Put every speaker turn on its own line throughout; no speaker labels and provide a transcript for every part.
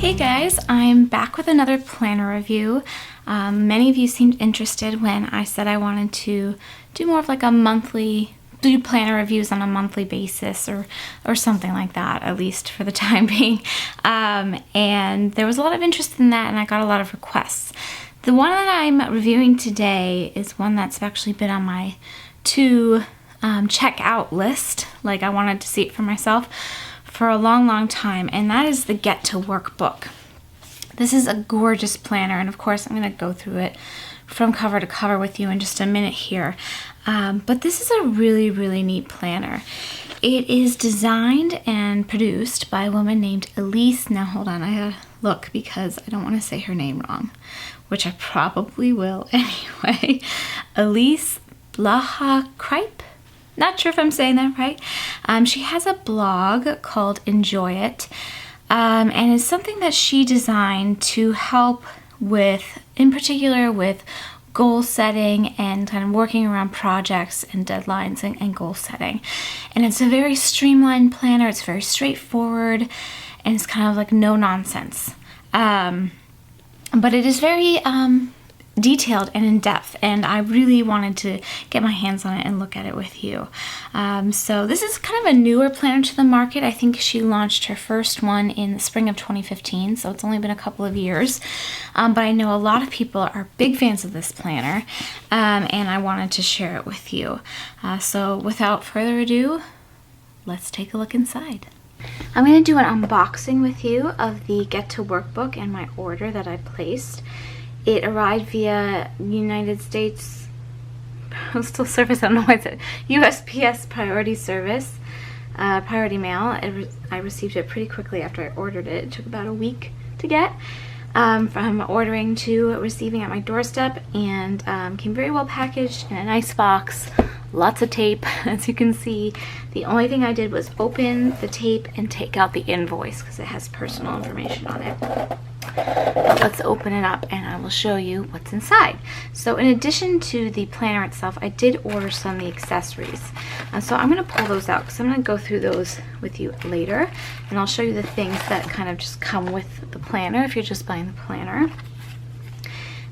Hey guys, I'm back with another planner review. Many of you seemed interested when I said I wanted to do more of like a monthly, do planner reviews on a monthly basis or something like that, at least for the time being. And there was a lot of interest in that and I got a lot of requests. The one that I'm reviewing today is one that's actually been on my to check out list. Like I wanted to see it for myself for a long time, and that is the Get to Work book. This is a gorgeous planner, and of course I'm going to go through it from cover to cover with you in just a minute here. But this is a really neat planner. It is designed and produced by a woman named Elise. Now hold on, I gotta look because I don't want to say her name wrong, which I probably will anyway. Elise Blaha-Kripe. Not sure if I'm saying that right. She has a blog called Enjoy It, and it's something that she designed to help with, in particular with goal setting and kind of working around projects and deadlines and goal setting. And it's a very streamlined planner. It's very straightforward, and it's kind of like no nonsense. But it is very detailed and in depth, and I really wanted to get my hands on it and look at it with you. So this is kind of a newer planner to the market. I think she launched her first one in the spring of 2015, so it's only been a couple of years. But I know a lot of people are big fans of this planner, and I wanted to share it with you. So without further ado, let's take a look inside. I'm going to do an unboxing with you of the Get to Work book and my order that I placed. It arrived via United States Postal Service, I don't know why it's USPS Priority Service, Priority Mail. I received it pretty quickly after I ordered it. It took about a week to get from ordering to receiving at my doorstep, and came very well packaged in a nice box. Lots of tape, as you can see. The only thing I did was open the tape and take out the invoice because it has personal information on it. But let's open it up and I will show you what's inside. So in addition to the planner itself, I did order some of the accessories. So I'm going to pull those out because I'm going to go through those with you later. And I'll show you the things that kind of just come with the planner if you're just buying the planner.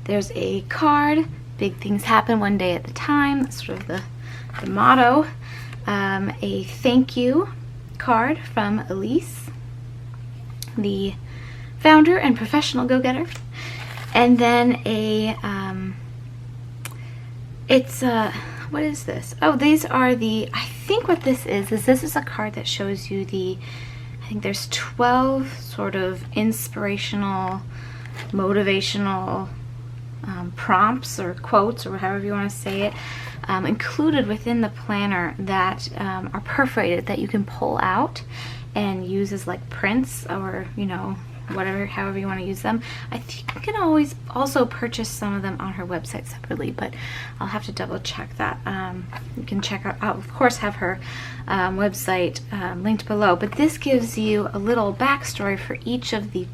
There's a card. Big things happen one day at a time. That's sort of the motto. A thank you card from Elise, the founder and professional go-getter, and then a what is this? Oh, these are the, I think what this is this is a card that shows you the, I think there's 12 sort of inspirational, motivational prompts or quotes or however you want to say it, included within the planner that are perforated, that you can pull out and use as like prints, or you know, whatever, however you want to use them. I think you can always also purchase some of them on her website separately, but I'll have to double check that. You can check out, I'll of course have her website linked below, but this gives you a little backstory for each of the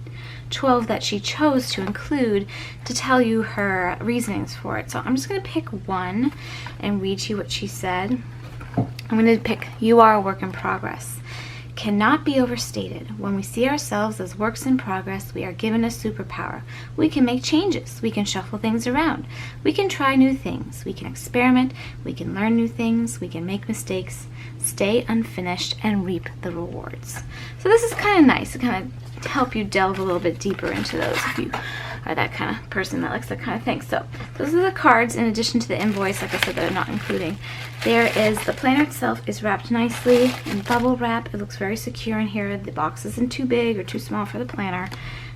12 that she chose to include to tell you her reasonings for it. So I'm just going to pick one and read to you what she said. I'm going to pick, "You are a work in progress. Cannot be overstated. When we see ourselves as works in progress, we are given a superpower. We can make changes. We can shuffle things around. We can try new things. We can experiment. We can learn new things. We can make mistakes, stay unfinished, and reap the rewards." So this is kind of nice to kind of help you delve a little bit deeper into those if you are that kind of person that likes that kind of thing. So those are the cards in addition to the invoice, like I said, that I'm not including. There is the planner itself is wrapped nicely in bubble wrap. It looks very secure in here. The box isn't too big or too small for the planner.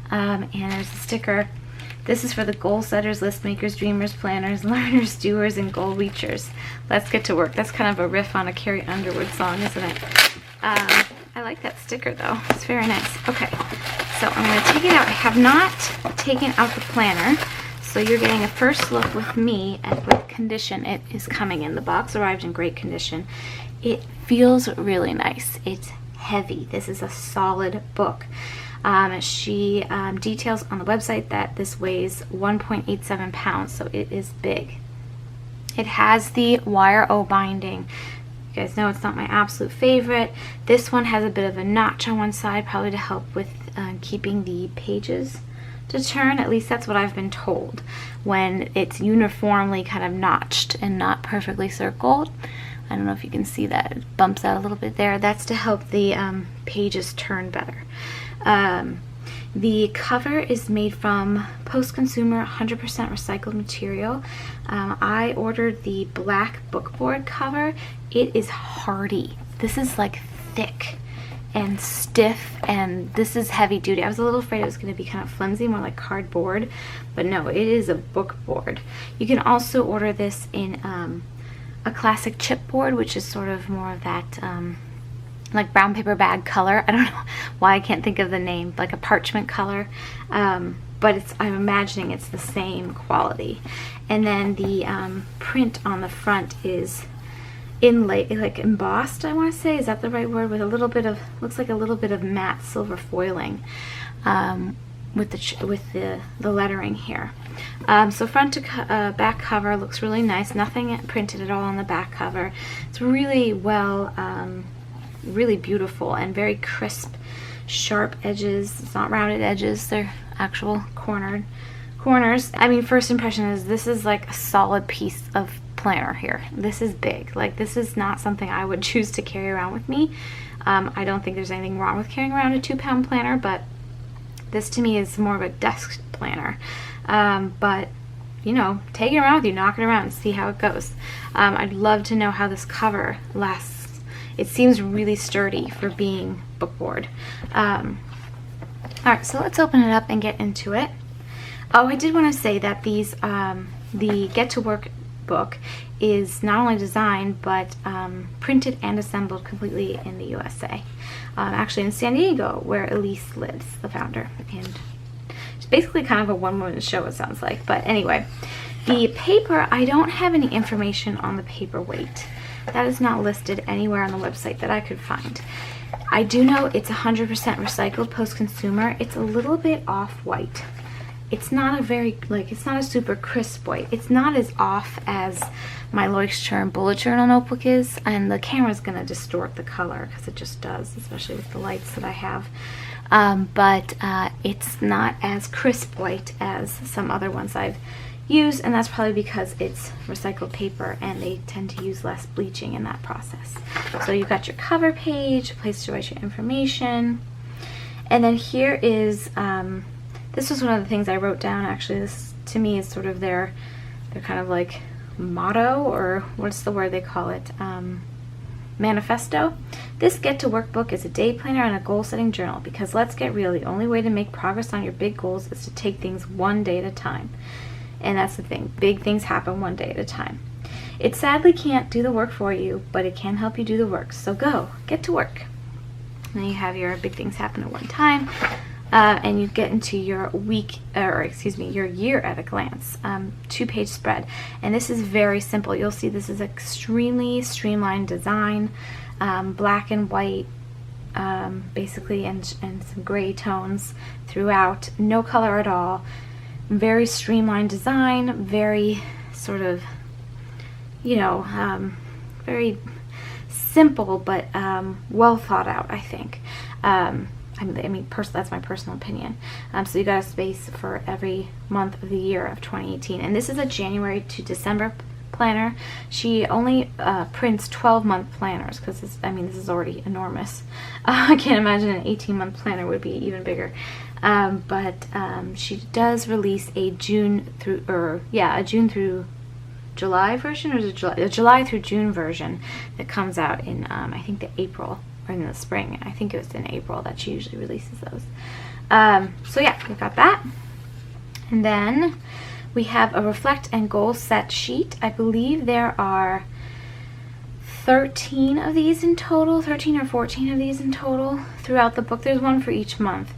And there's a sticker. This is for the goal setters, list makers, dreamers, planners, learners, doers, and goal reachers. Let's get to work. That's kind of a riff on a Carrie Underwood song, isn't it? I like that sticker though. It's very nice. Okay, so I'm going to take it out. I have not taken out the planner, so you're getting a first look with me at what condition it is coming in. The box arrived in great condition. It feels really nice. It's heavy. This is a solid book. She details on the website that this weighs 1.87 pounds, so it is big. It has the wire O binding. You guys know it's not my absolute favorite. This one has a bit of a notch on one side, probably to help with keeping the pages to turn. At least that's what I've been told. When it's uniformly kind of notched and not perfectly circled, I don't know if you can see that, it bumps out a little bit there. That's to help the pages turn better. The cover is made from post-consumer 100% recycled material. I ordered the black bookboard cover. It is hardy. This is like thick and stiff, and this is heavy duty. I was a little afraid it was going to be kind of flimsy, more like cardboard, but no, it is a bookboard. You can also order this in a classic chipboard, which is sort of more of that like brown paper bag color. I don't know why I can't think of the name, like a parchment color, but I'm imagining it's the same quality. And then the print on the front is inlay, like embossed, I want to say, is that the right word, with a little bit of, looks like a little bit of matte silver foiling with the lettering here. So front to back cover looks really nice. Nothing printed at all on the back cover. It's really well, really beautiful and very crisp, sharp edges. It's not rounded edges, they're actual corners. I mean, first impression is this is like a solid piece of planner here. This is big. Like, this is not something I would choose to carry around with me. I don't think there's anything wrong with carrying around a 2-pound planner, but this to me is more of a desk planner. But you know, take it around with you, knock it around and see how it goes. I'd love to know how this cover lasts. It seems really sturdy for being bookboard. Alright, so let's open it up and get into it. Oh, I did want to say that these, the Get to Work book is not only designed but printed and assembled completely in the USA. Actually in San Diego, where Elise lives, the founder. And it's basically kind of a one-woman show, it sounds like. But anyway, the paper, I don't have any information on the paper weight. That is not listed anywhere on the website that I could find. I do know it's 100% recycled post-consumer. It's a little bit off-white. It's not a very, like, it's not a super crisp white. It's not as off as my Leuchtturm bullet journal notebook is, and the camera's going to distort the color because it just does, especially with the lights that I have. But it's not as crisp white as some other ones I've used, and that's probably because it's recycled paper and they tend to use less bleaching in that process. So you've got your cover page, a place to write your information, and then here is this was one of the things I wrote down. Actually, this to me is sort of their kind of like motto, or what's the word they call it, manifesto. This Get to Work book is a day planner and a goal-setting journal, because let's get real, the only way to make progress on your big goals is to take things one day at a time. And that's the thing, big things happen one day at a time. It sadly can't do the work for you, but it can help you do the work. So go, get to work. And then you have your big things happen at one time. And you get into your your year at a glance, 2-page spread. And this is very simple. You'll see this is extremely streamlined design, black and white, basically, and some gray tones throughout, no color at all. Very streamlined design, very sort of, you know, very simple, but well thought out, I think. I mean, that's my personal opinion. So you got a space for every month of the year of 2018. And this is a January to December planner. She only prints 12-month planners, because this is already enormous. I can't imagine an 18-month planner would be even bigger. But she does release a June through July version, or is it July? A July through June version that comes out in I think the April, or in the spring. I think it was in April that she usually releases those. So yeah, we've got that. And then we have a reflect and goal set sheet. I believe there are 13 of these in total, 13 or 14 of these in total throughout the book. There's one for each month.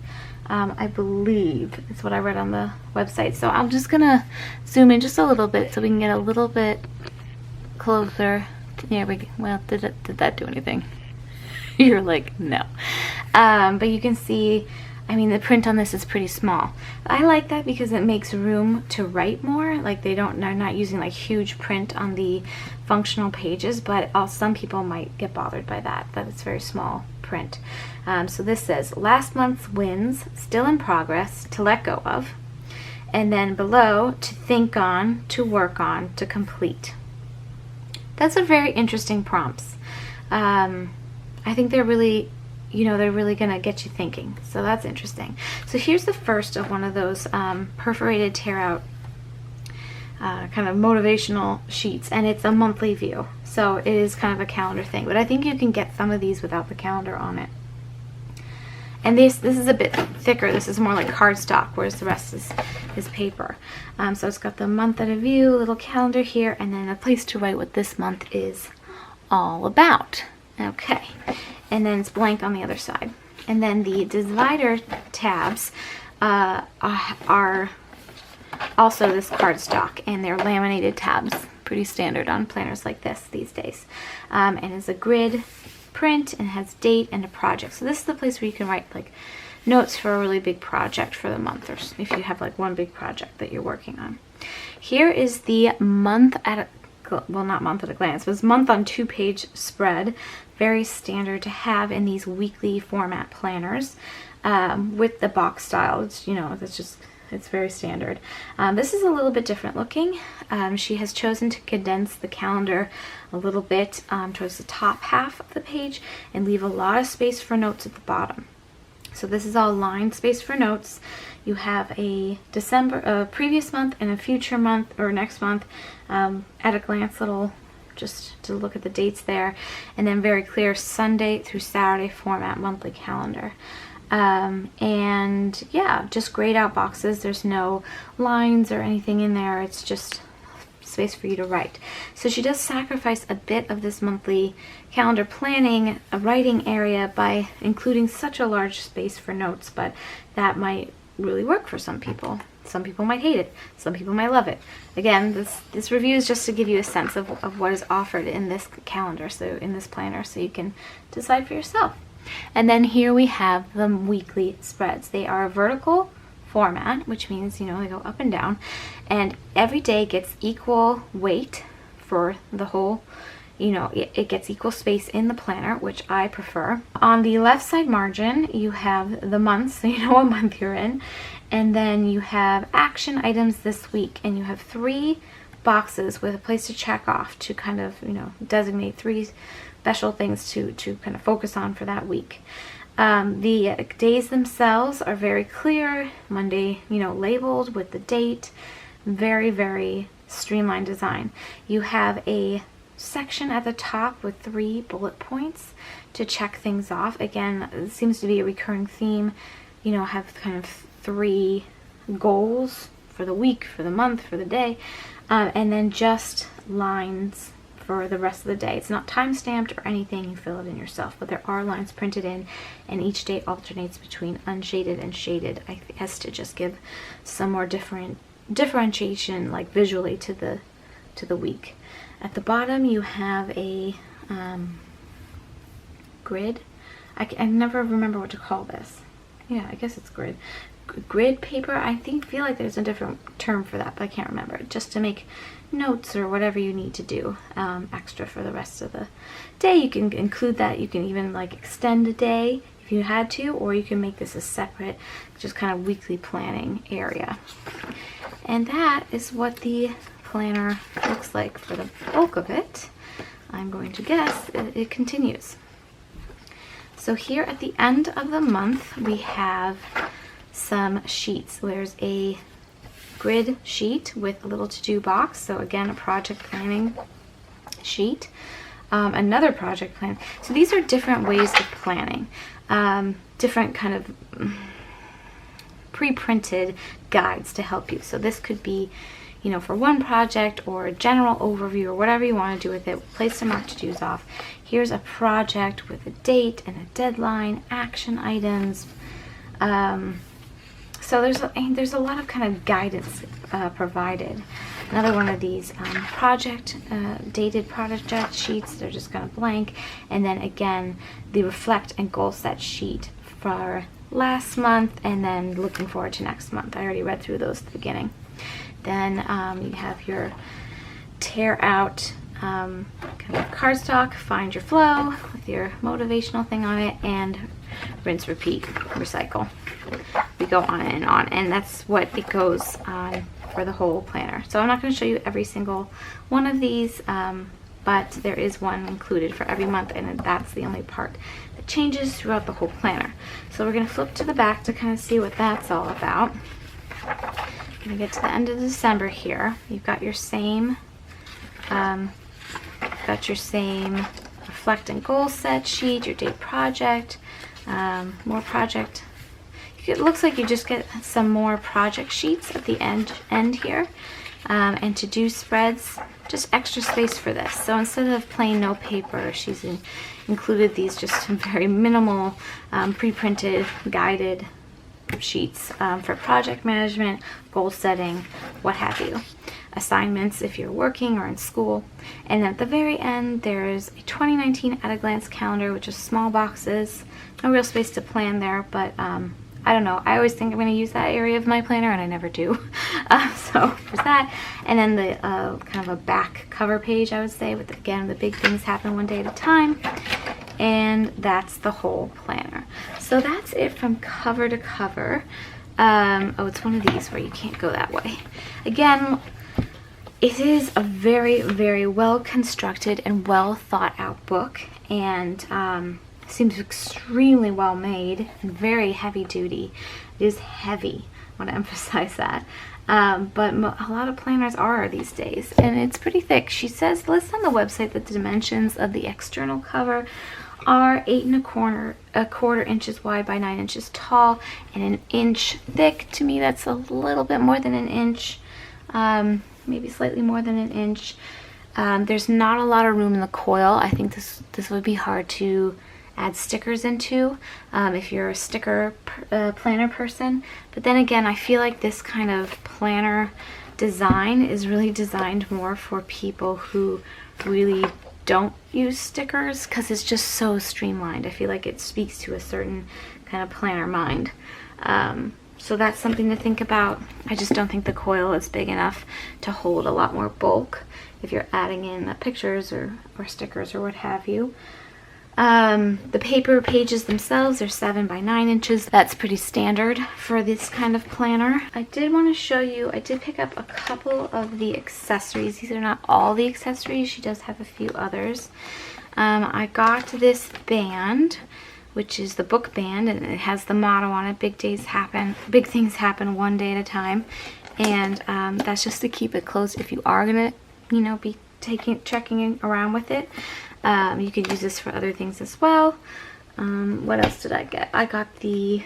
I believe it's what I read on the website. So I'm just gonna zoom in just a little bit so we can get a little bit closer. There we go. Well, did that do anything? You're like, no. But you can see I mean, the print on this is pretty small. I like that because it makes room to write more. Like they're not using like huge print on the functional pages, but some people might get bothered by that it's very small print. So this says, last month's wins, still in progress, to let go of. And then below, to think on, to work on, to complete. That's a very interesting prompts. I think they're really, they're really going to get you thinking. So that's interesting. So here's the first of one of those perforated tear out kind of motivational sheets, and it's a monthly view. So it is kind of a calendar thing, but I think you can get some of these without the calendar on it. And this is a bit thicker. This is more like cardstock, whereas the rest is paper. So it's got the month at a view, little calendar here, and then a place to write what this month is all about. Okay, and then it's blank on the other side. And then the divider tabs are also this cardstock, and they're laminated tabs, pretty standard on planners like this these days. And it's a grid print and has date and a project. So this is the place where you can write like notes for a really big project for the month, or if you have like one big project that you're working on. Here is the month at a, well, not month at a glance, but it's month on 2-page spread. Very standard to have in these weekly format planners with the box style. It's, that's just, it's very standard. This is a little bit different looking. She has chosen to condense the calendar a little bit towards the top half of the page and leave a lot of space for notes at the bottom. So this is all lined space for notes. You have a previous month and a future month or next month at a glance, little just to look at the dates there, and then very clear Sunday through Saturday format monthly calendar. And yeah, just grayed out boxes. There's no lines or anything in there. It's just space for you to write. So she does sacrifice a bit of this monthly calendar planning, a writing area, by including such a large space for notes, but that might really work for some people. Some people might hate it. Some people might love it. Again, this review is just to give you a sense of what is offered in this calendar, so in this planner, so you can decide for yourself. And then here we have the weekly spreads. They are a vertical format, which means, they go up and down, and every day gets equal weight for the whole, it gets equal space in the planner, which I prefer. On the left side margin, you have the months, so you know what month you're in, and then you have action items this week, and you have 3 boxes with a place to check off to kind of, designate 3 special things to kind of focus on for that week. The days themselves are very clear. Monday, labeled with the date. Very, very streamlined design. You have a section at the top with 3 bullet points to check things off. Again, it seems to be a recurring theme. Have kind of 3 goals for the week, for the month, for the day, and then just lines for the rest of the day. It's not time-stamped or anything, you fill it in yourself, but there are lines printed in, and each day alternates between unshaded and shaded, I guess, to just give some more differentiation, like visually, to the week. At the bottom you have a grid. I never remember what to call this. Yeah, I guess it's grid paper. I feel like there's a different term for that, but I can't remember. Just to make notes or whatever you need to do extra for the rest of the day. You can include that. You can even like extend a day if you had to, or you can make this a separate, just kind of weekly planning area. And that is what the planner looks like for the bulk of it. I'm going to guess it continues. So here at the end of the month, we have some sheets. There's a grid sheet with a little to-do box. So again, a project planning sheet. Another project plan. So these are different ways of planning. Different kind of pre-printed guides to help you. So this could be, for one project or a general overview or whatever you want to do with it. Place to mark to-dos off. Here's a project with a date and a deadline, action items. So there's a lot of kind of guidance provided. Another one of these dated project sheets. They're just kind of blank. And then again, the reflect and goal set sheet for last month, and then looking forward to next month. I already read through those at the beginning. Then you have your tear out kind of cardstock, find your flow with your motivational thing on it, and rinse, repeat, recycle. We go on and on, and that's what it goes on for the whole planner. So I'm not going to show you every single one of these, but there is one included for every month, and that's the only part that changes throughout the whole planner. So we're going to flip to the back to kind of see what that's all about. Going to get to the end of December here. You've got your same reflect and goal set sheet, your date project, more project. It looks like you just get some more project sheets at the end here, and to-do spreads, just extra space for this. So instead of plain no paper, she's included these just very minimal pre-printed guided sheets for project management, goal setting, what have you. Assignments if you're working or in school. And at the very end, there's a 2019 at a glance calendar, which is small boxes. No real space to plan there, but I don't know. I always think I'm going to use that area of my planner, and I never do. So there's that. And then the kind of a back cover page, I would say, with, again, the big things happen one day at a time. And that's the whole planner. So that's it from cover to cover. Oh, it's one of these where you can't go that way. Again, it is a very, very well constructed and well thought out book, and seems extremely well made and very heavy duty. It is heavy. I want to emphasize that. But a lot of planners are these days, and it's pretty thick. She says, lists on the website that the dimensions of the external cover are 8 1/4 inches wide by 9 inches tall and 1 inch thick. To me, that's a little bit more than 1 inch, maybe slightly more than 1 inch. There's not a lot of room in the coil. I think this would be hard to add stickers into if you're a sticker planner person. But then again, I feel like this kind of planner design is really designed more for people who really don't use stickers, because it's just so streamlined. I feel like it speaks to a certain kind of planner mind. So that's something to think about. I just don't think the coil is big enough to hold a lot more bulk if you're adding in pictures or stickers or what have you. The paper pages themselves are 7 by 9 inches. That's pretty standard for this kind of planner. I did want to show you, I did pick up a couple of the accessories. These are not all the accessories. She does have a few others. I got this band, which is the book band, and it has the motto on it, big things happen one day at a time. And that's just to keep it closed if you are gonna, be checking around with it. You could use this for other things as well. What else did I get? I got the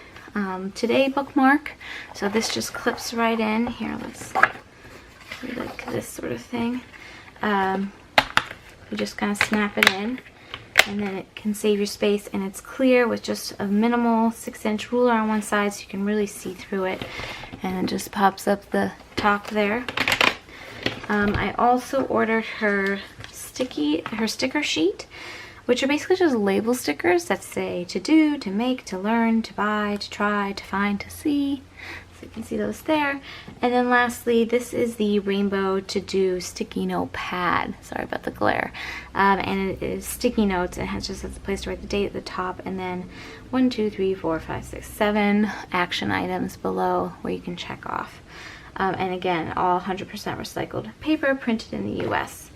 Today bookmark. So this just clips right in. Here, let's do like this sort of thing. You just kind of snap it in, and then it can save your space, and it's clear with just a minimal 6-inch ruler on one side, so you can really see through it, and it just pops up the top there. I also ordered her sticker sheet, which are basically just label stickers that say to do, to make, to learn, to buy, to try, to find, to see. So you can see those there. And then lastly, this is the rainbow to do sticky note pad. Sorry about the glare. And it is sticky notes, and it has just a place to write the date at the top, and then 1, 2, 3, 4, 5, 6, 7 action items below where you can check off. And again, all 100% recycled paper, printed in the US.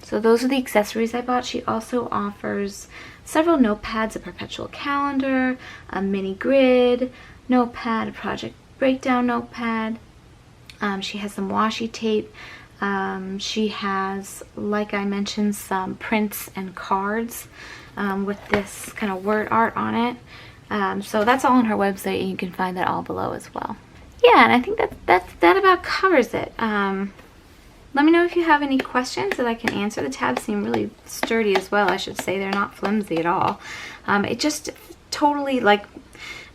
So those are the accessories I bought. She also offers several notepads, a perpetual calendar, a mini grid notepad, a project breakdown notepad. She has some washi tape. She has, like I mentioned, some prints and cards with this kind of word art on it. So that's all on her website, and you can find that all below as well. Yeah, and I think that about covers it. Let me know if you have any questions that I can answer. The tabs seem really sturdy as well, I should say. They're not flimsy at all. It just totally, like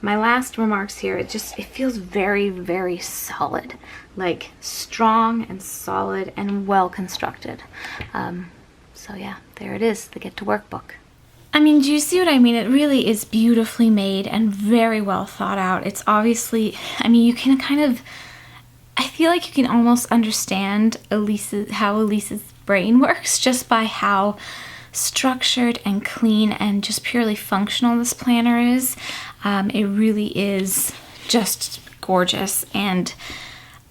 my last remarks here, it feels very, very solid. Like strong and solid and well constructed. So yeah, there it is, the Get to Work book. I mean, do you see what I mean? It really is beautifully made and very well thought out. It's obviously, I mean, you can kind of, I feel like you can almost understand how Elise's brain works just by how structured and clean and just purely functional this planner is. It really is just gorgeous and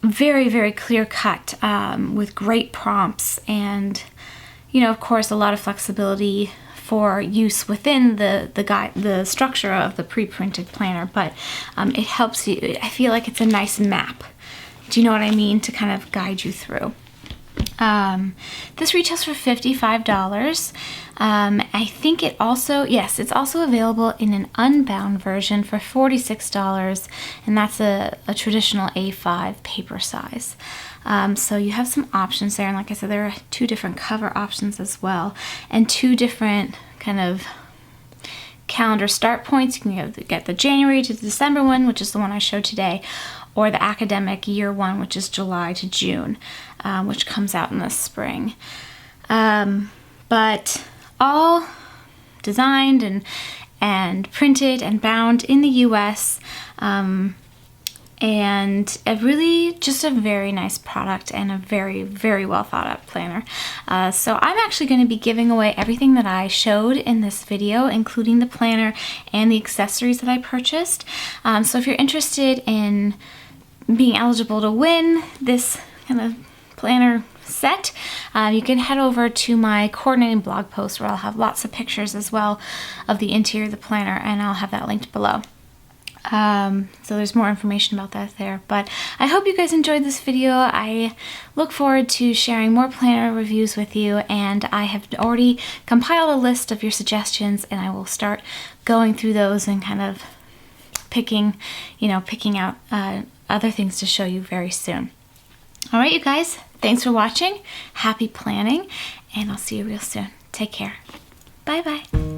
very, very clear cut, with great prompts and, you know, of course, a lot of flexibility for use within the structure of the pre-printed planner, but it helps you. I feel like it's a nice map. Do you know what I mean? To kind of guide you through. This retails for $55. I think it also, yes, it's also available in an unbound version for $46, and that's a traditional A5 paper size. So you have some options there, and like I said, there are 2 different cover options as well, and 2 different kind of calendar start points. You can get the January to December one, which is the one I showed today, or the academic year one, which is July to June, which comes out in the spring. But all designed and printed and bound in the US, and really just a very nice product and a very, very well thought out planner. So I'm actually going to be giving away everything that I showed in this video, including the planner and the accessories that I purchased. So if you're interested in being eligible to win this kind of planner set, you can head over to my coordinating blog post where I'll have lots of pictures as well of the interior of the planner, and I'll have that linked below. So there's more information about that there, but I hope you guys enjoyed this video. I look forward to sharing more planner reviews with you, and I have already compiled a list of your suggestions, and I will start going through those and kind of picking out other things to show you very soon. All right, you guys, thanks for watching. Happy planning, and I'll see you real soon. Take care. Bye-bye.